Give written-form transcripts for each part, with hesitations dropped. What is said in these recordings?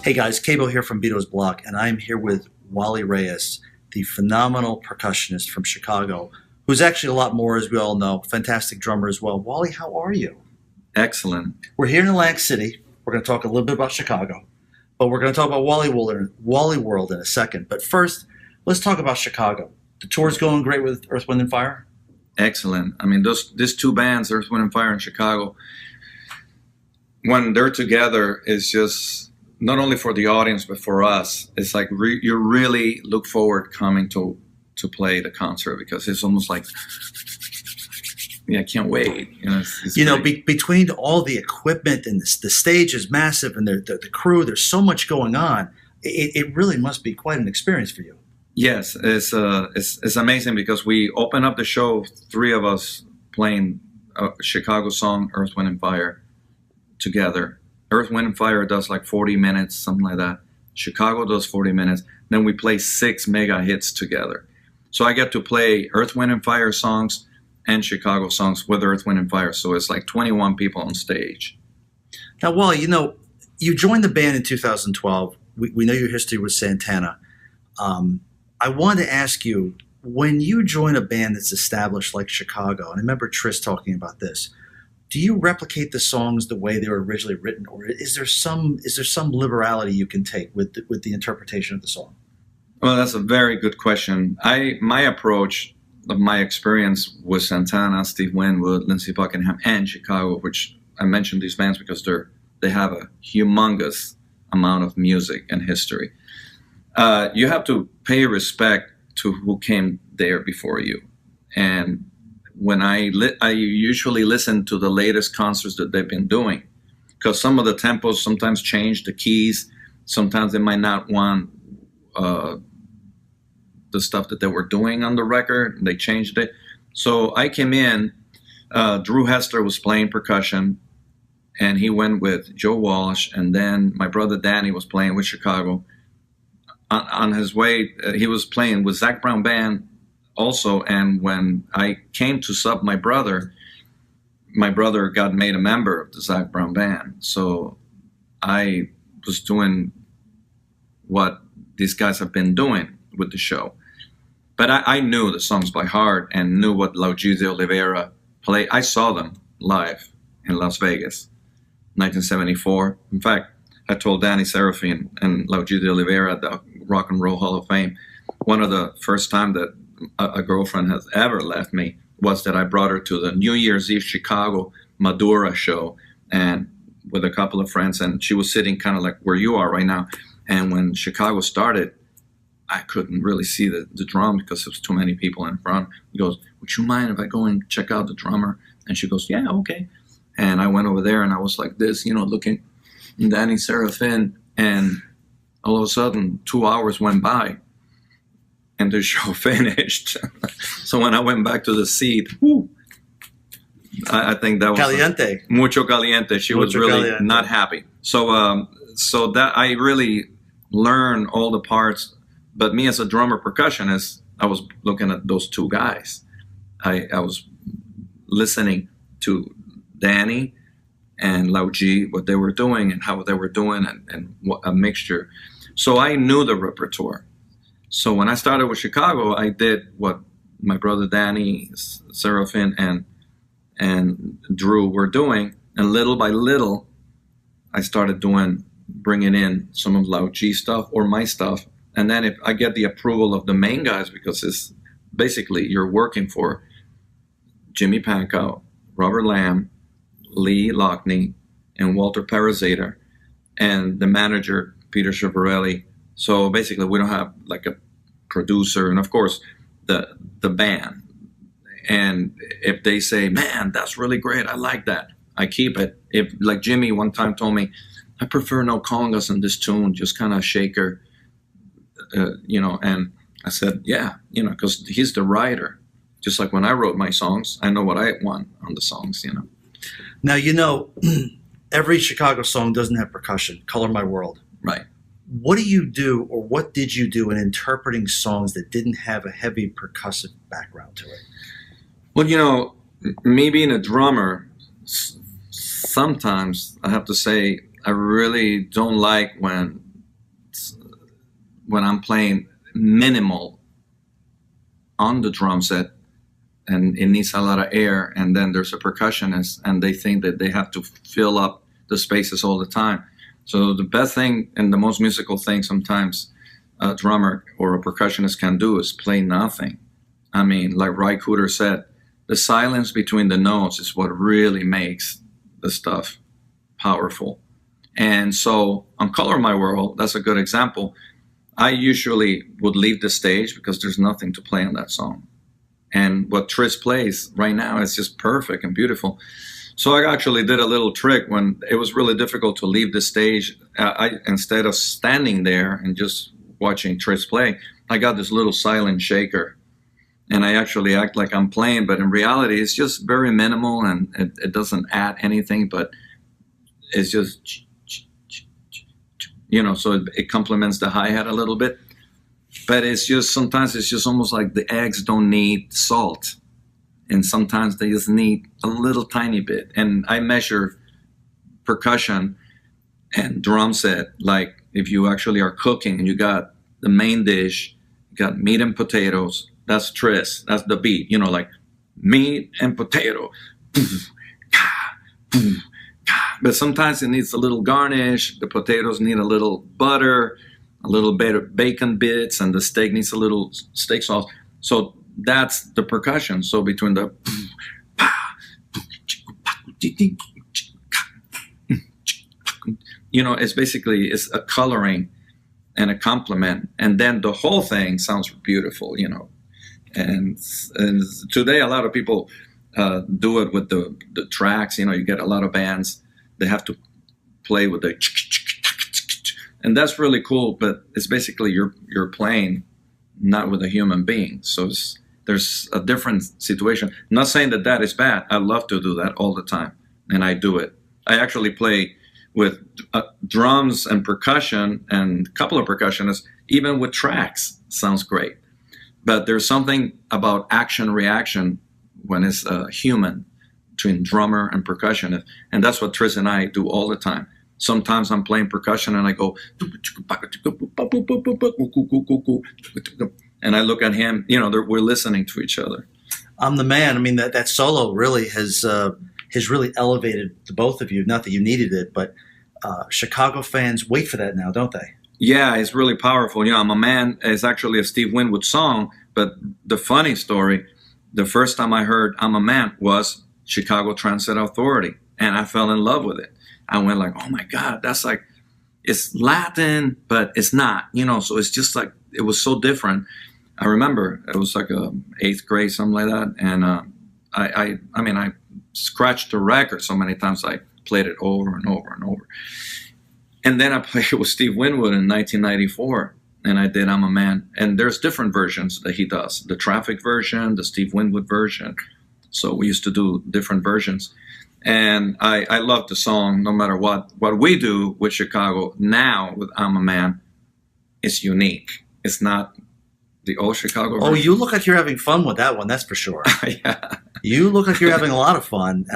Hey guys, Cabo here from Beto's Block, and I'm here with Wally Reyes, the phenomenal percussionist from Chicago, who's actually a lot more, as we all know, fantastic drummer as well. Wally, how are you? Excellent. We're here in Atlantic City. We're going to talk a little bit about Chicago, but we're going to talk about Walley World in a second. But first, let's talk about Chicago. The tour's going great with Earth, Wind, and Fire? Excellent. I mean, these two bands, Earth, Wind, and Fire in Chicago, when they're together, is just not only for the audience, but for us. It's like you really look forward coming to play the concert because it's almost like, I can't wait. Between all the equipment and the stage is massive and the crew, there's so much going on. It really must be quite an experience for you. Yes, it's amazing because we open up the show, three of us playing a Chicago song, Earth, Wind, and Fire, together. Earth, Wind, and Fire does like 40 minutes, something like that. Chicago does 40 minutes. Then we play 6 mega hits together. So I get to play Earth, Wind, and Fire songs and Chicago songs with Earth, Wind, and Fire. So it's like 21 people on stage. Now, Wally, you joined the band in 2012. We know your history with Santana. I wanted to ask you, when you join a band that's established like Chicago, and I remember Tris talking about this, do you replicate the songs the way they were originally written, or is there some liberality you can take with the interpretation of the song? Well, that's a very good question. My approach of my experience with Santana, Steve Winwood, Lindsey Buckingham, and Chicago, which I mentioned these bands because they have a humongous amount of music and history. You have to pay respect to who came there before you. And when I usually listen to the latest concerts that they've been doing, because some of the tempos sometimes change, the keys, sometimes they might not want the stuff that they were doing on the record, and they changed it. So I came in, Drew Hester was playing percussion, and he went with Joe Walsh, and then my brother Danny was playing with Chicago. On his way, he was playing with Zac Brown Band also, and when I came to sub my brother got made a member of the Zac Brown Band. So I was doing what these guys have been doing with the show. But I knew the songs by heart and knew what Luigi de Oliveira played. I saw them live in Las Vegas, 1974. In fact, I told Danny Serafin and Luigi de Oliveira at the Rock and Roll Hall of Fame, one of the first time that a girlfriend has ever left me was that I brought her to the New Year's Eve Chicago Madura show, and with a couple of friends, and she was sitting kind of like where you are right now. And when Chicago started, I couldn't really see the drum because there was too many people in front. He goes, "Would you mind if I go and check out the drummer?" And she goes, "Yeah, okay." And I went over there and I was like this, looking at Danny Serafin, and all of a sudden 2 hours went by and the show finished. So when I went back to the seat, I think that was Caliente. Mucho caliente. She was really caliente. Not happy. So so that I really learned all the parts. But me as a drummer percussionist, I was looking at those two guys. I was listening to Danny and Luigi, what they were doing and how they were doing, and what a mixture. So I knew the repertoire. So when I started with Chicago, I did what my brother Danny, Serafin, and Drew were doing, and little by little, I started bringing in some of Luigi's stuff or my stuff. And then if I get the approval of the main guys, because it's basically you're working for Jimmy Pankow, Robert Lamb, Lee Loughney, and Walter Parazzator, and the manager, Peter Schiavarelli. So basically we don't have like a producer, and of course the band. And if they say, "Man, that's really great, I like that," I keep it. If, like Jimmy one time told me, "I prefer no congas in this tune, just kind of shaker," and I said, "Yeah," because he's the writer. Just like when I wrote my songs, I know what I want on the songs, Now, every Chicago song doesn't have percussion. Color My World. Right. What do you do, or what did you do in interpreting songs that didn't have a heavy percussive background to it? Well, me being a drummer, sometimes I have to say I really don't like when when I'm playing minimal on the drum set, and it needs a lot of air, and then there's a percussionist, and they think that they have to fill up the spaces all the time. So the best thing and the most musical thing sometimes a drummer or a percussionist can do is play nothing. I mean, like Ry Cooder said, the silence between the notes is what really makes the stuff powerful. And so on Color My World, that's a good example. I usually would leave the stage because there's nothing to play on that song. And what Tris plays right now is just perfect and beautiful. So I actually did a little trick when it was really difficult to leave the stage. Instead of standing there and just watching Tris play, I got this little silent shaker. And I actually act like I'm playing, but in reality, it's just very minimal, and it doesn't add anything, but it's just, so it complements the hi-hat a little bit. But it's just, sometimes it's just almost like the eggs don't need salt. And sometimes they just need a little tiny bit. And I measure percussion and drum set, like if you actually are cooking and you got the main dish, you got meat and potatoes, that's Tris, that's the beat, like meat and potato. But sometimes it needs a little garnish, the potatoes need a little butter, a little bit of bacon bits, and the steak needs a little steak sauce. So that's the percussion. So between the it's a coloring and a complement, and then the whole thing sounds beautiful, And today a lot of people do it with the tracks. You get a lot of bands, they have to play with the, and that's really cool. But it's basically you're playing not with a human being. So there's a different situation. I'm not saying that is bad. I love to do that all the time, and I do it. I actually play with drums and percussion and a couple of percussionists, even with tracks. Sounds great. But there's something about action-reaction when it's human between drummer and percussionist. And that's what Tris and I do all the time. Sometimes I'm playing percussion and I go, and I look at him, we're listening to each other. I'm the man. I mean, that solo really has really elevated the both of you. Not that you needed it, but Chicago fans wait for that now, don't they? Yeah, it's really powerful. I'm a Man is actually a Steve Winwood song, but the funny story, the first time I heard I'm a Man was Chicago Transit Authority, and I fell in love with it. I went like, oh my God, that's like, it's Latin, but it's not, so it's just like, it was so different. I remember it was like a 8th grade, something like that, and I scratched the record so many times I played it over and over and over. And then I played it with Steve Winwood in 1994, and I did I'm a Man. And there's different versions that he does, the Traffic version, the Steve Winwood version. So we used to do different versions. And I love the song no matter what. What we do with Chicago now with I'm a Man is unique. It's not the old Chicago version. Oh, you look like you're having fun with that one, that's for sure. Yeah. You look like you're having a lot of fun.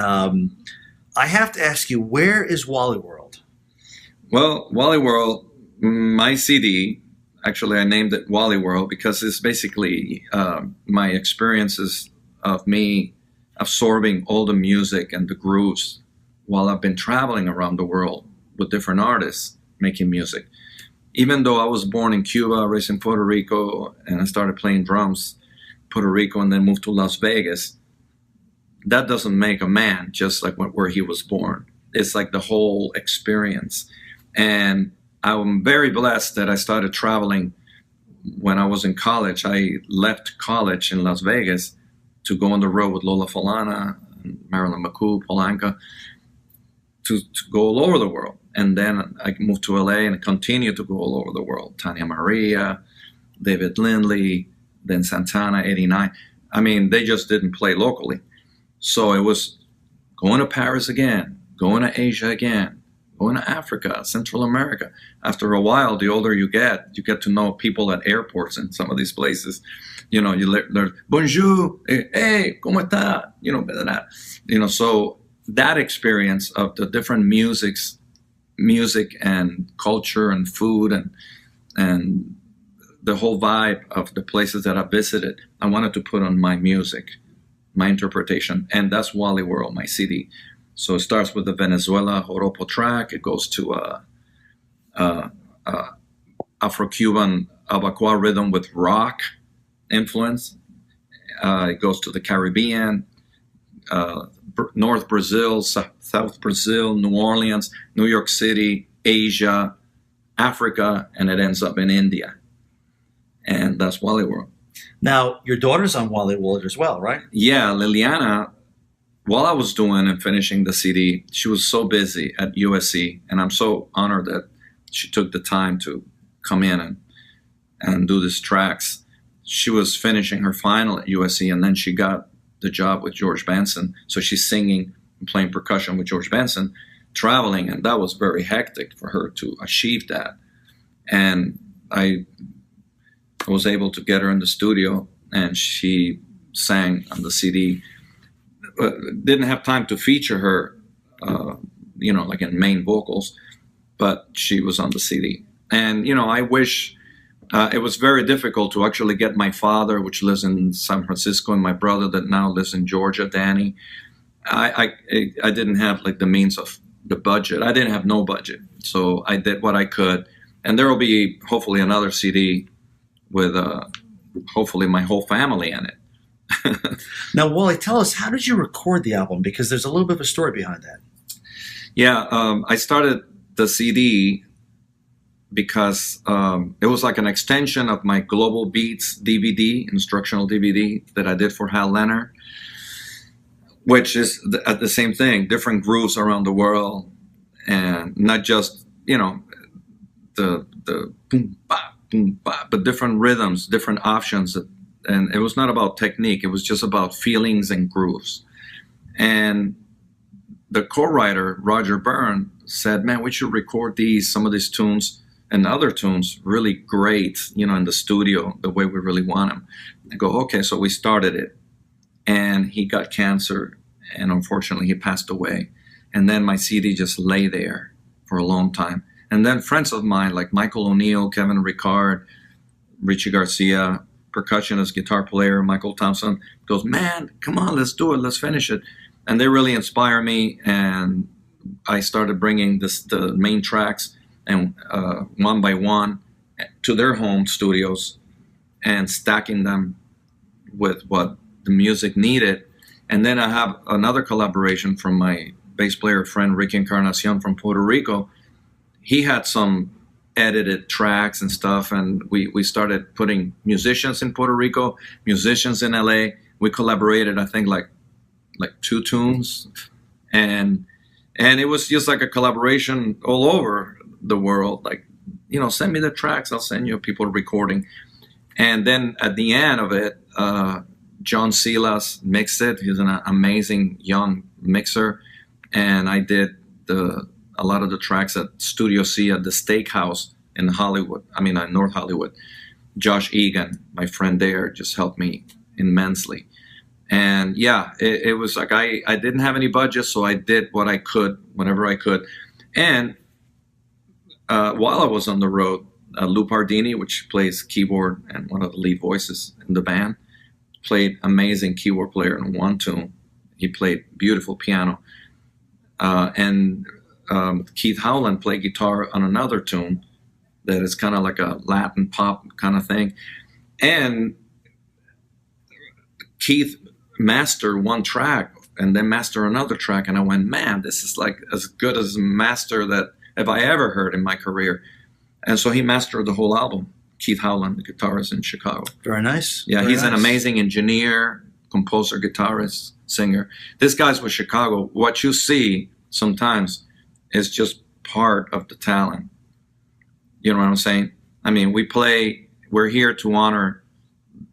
I have to ask you, where is Walley World? Well, Wally World, my CD, actually I named it Wally World because it's basically my experiences of me absorbing all the music and the grooves while I've been traveling around the world with different artists making music. Even though I was born in Cuba, raised in Puerto Rico, and I started playing drums in Puerto Rico and then moved to Las Vegas, that doesn't make a man just like where he was born. It's like the whole experience. And I'm very blessed that I started traveling when I was in college. I left college in Las Vegas to go on the road with Lola Falana, Marilyn McCoo, Polanca, to go all over the world. And then I moved to LA and continued to go all over the world. Tania Maria, David Lindley, then Santana, 89. I mean, they just didn't play locally. So it was going to Paris again, going to Asia again, going to Africa, Central America. After a while, the older you get to know people at airports in some of these places. You learn, bonjour, hey, ¿cómo está? So that experience of the different music and culture and food and the whole vibe of the places that I visited, I wanted to put on my music, my interpretation, and that's Wally World, my CD. So it starts with the Venezuela Joropo track. It goes to Afro-Cuban Abacoa rhythm with rock influence. It goes to the Caribbean, North Brazil, South Brazil, New Orleans, New York City, Asia, Africa, and it ends up in India. And that's Wally World. Now, your daughter's on Wally World as well, right? Yeah, Liliana, while I was doing and finishing the CD, she was so busy at USC, and I'm so honored that she took the time to come in and do these tracks. She was finishing her final at USC, and then she got the job with George Benson. So she's singing and playing percussion with George Benson, traveling, and that was very hectic for her to achieve that. And I was able to get her in the studio, and she sang on the CD. Didn't have time to feature her, like in main vocals, but she was on the CD. And, I wish it was very difficult to actually get my father, which lives in San Francisco, and my brother that now lives in Georgia, Danny. I didn't have like the means of the budget. I didn't have no budget. So I did what I could. And there will be hopefully another CD with hopefully my whole family in it. Now, Wally, tell us, how did you record the album? Because there's a little bit of a story behind that. Yeah, I started the CD because it was like an extension of my Global Beats DVD, instructional DVD that I did for Hal Leonard, which is the same thing, different grooves around the world, and not just, the boom, bop, boom, bop, but different rhythms, different options. And it was not about technique. It was just about feelings and grooves. And the co-writer, Roger Byrne, said, man, we should record some of these tunes and other tunes really great, in the studio, the way we really want them. I go, okay, so we started it. And he got cancer, and unfortunately he passed away. And then my CD just lay there for a long time. And then friends of mine like Michael O'Neill, Kevin Ricard, Richie Garcia, percussionist, guitar player, Michael Thompson, goes, man, come on, let's do it, let's finish it. And they really inspire me, and I started bringing the main tracks and one by one to their home studios and stacking them with what the music needed. And then I have another collaboration from my bass player friend Ricky Encarnacion from Puerto Rico. He had some edited tracks and stuff, and we started putting musicians in Puerto Rico, musicians in LA. We collaborated, I think, like 2 tunes, and it was just like a collaboration all over the world. Like, send me the tracks, I'll send you people recording. And then at the end of it, John Silas mixed it. He's an amazing young mixer, and I did a lot of the tracks at Studio C at the Steakhouse in North Hollywood. Josh Egan, my friend there, just helped me immensely. And yeah, it was like I didn't have any budget, so I did what I could, whenever I could. And while I was on the road, Lou Pardini, which plays keyboard and one of the lead voices in the band, played amazing keyboard player in one tune. He played beautiful piano. And Keith Howland played guitar on another tune that is kind of like a Latin pop kind of thing. And Keith mastered one track and then mastered another track. And I went, man, this is like as good as a master that have I ever heard in my career. And so he mastered the whole album. Keith Howland, the guitarist in Chicago. Very nice. Yeah, Very he's nice. An amazing engineer, composer, guitarist, singer. This guy's with Chicago. What you see sometimes is just part of the talent. You know what I'm saying? I mean, we're here to honor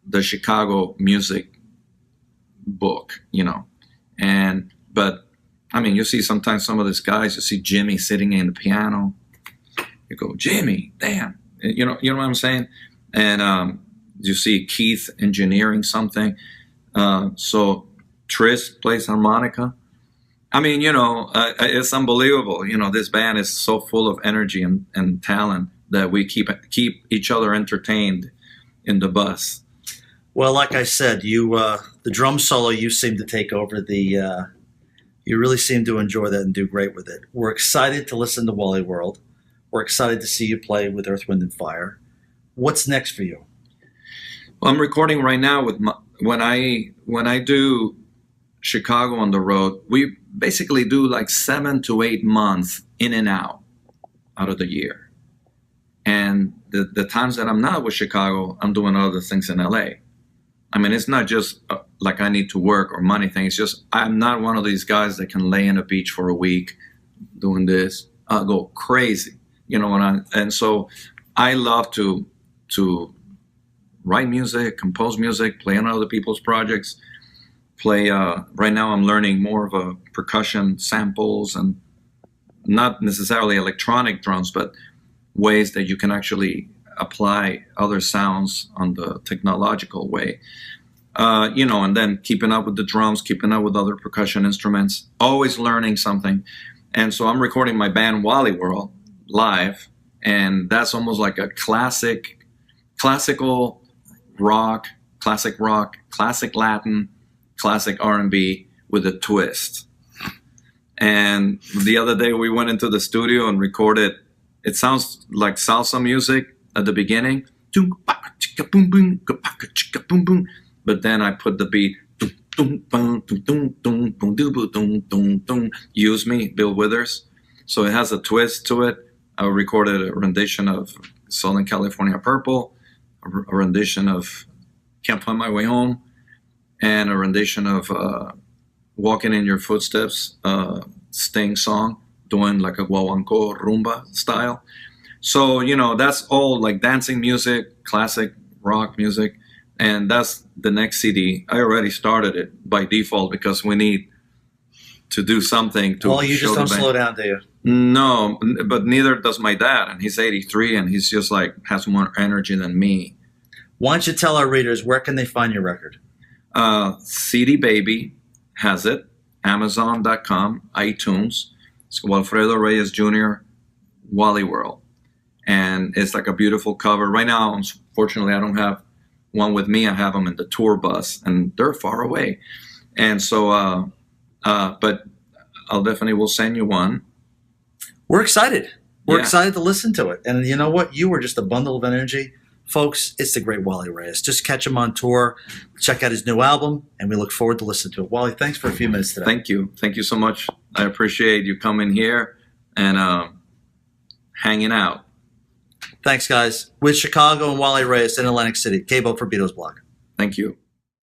the Chicago music book, but I mean, you see sometimes some of these guys, you see Jimmy sitting in the piano, you go, Jimmy, damn, you know what I'm saying? And you see Keith engineering something. So Tris plays harmonica. I mean, it's unbelievable. This band is so full of energy and talent that we keep each other entertained in the bus. Well, like I said, the drum solo you seem to take over the. You really seem to enjoy that and do great with it. We're excited to listen to Wally World. We're excited to see you play with Earth, Wind, and Fire. What's next for you? Well, I'm recording right now with when I do Chicago on the road. We basically do like 7 to 8 months in and out of the year. And the times that I'm not with Chicago, I'm doing other things in LA. I mean, it's not just like I need to work or money thing. It's just I'm not one of these guys that can lay in a beach for a week doing this. I'll go crazy, you know. And so I love to write music, compose music, play on other people's projects. Play. Right now, I'm learning more of a percussion samples and not necessarily electronic drums, but ways that you can actually apply other sounds on the technological way, and then keeping up with the drums, keeping up with other percussion instruments, always learning something. And so I'm recording my band Wally World live, and that's almost like a classical rock, classic Latin, classic R&B with a twist. And the other day we went into the studio and recorded. It sounds like salsa music at the beginning, but then I put the beat, Use Me, Bill Withers. So it has a twist to it. I recorded a rendition of Southern California Purple, a rendition of Can't Find My Way Home, and a rendition of Walking in Your Footsteps, Sting song, doing like a guaguancó rumba style. So, that's all like dancing music, classic rock music. And that's the next CD. I already started it by default because we need to do something to. Well, you just don't slow down, do you? No, but neither does my dad. And he's 83 and he's just like has more energy than me. Why don't you tell our readers, where can they find your record? CD Baby has it. Amazon.com, iTunes. It's Walfredo Reyes Jr., Wally World. And it's like a beautiful cover. Right now, unfortunately, I don't have one with me. I have them in the tour bus, and they're far away. And so, but I'll definitely will send you one. We're excited. We're excited to listen to it. And you know what? You were just a bundle of energy. Folks, it's the great Wally Reyes. Just catch him on tour. Check out his new album, and we look forward to listening to it. Wally, thanks for a few minutes today. Thank you. Thank you so much. I appreciate you coming here and hanging out. Thanks, guys. With Chicago and Wally Reyes in Atlantic City. Cabo for Beatles Blog. Thank you.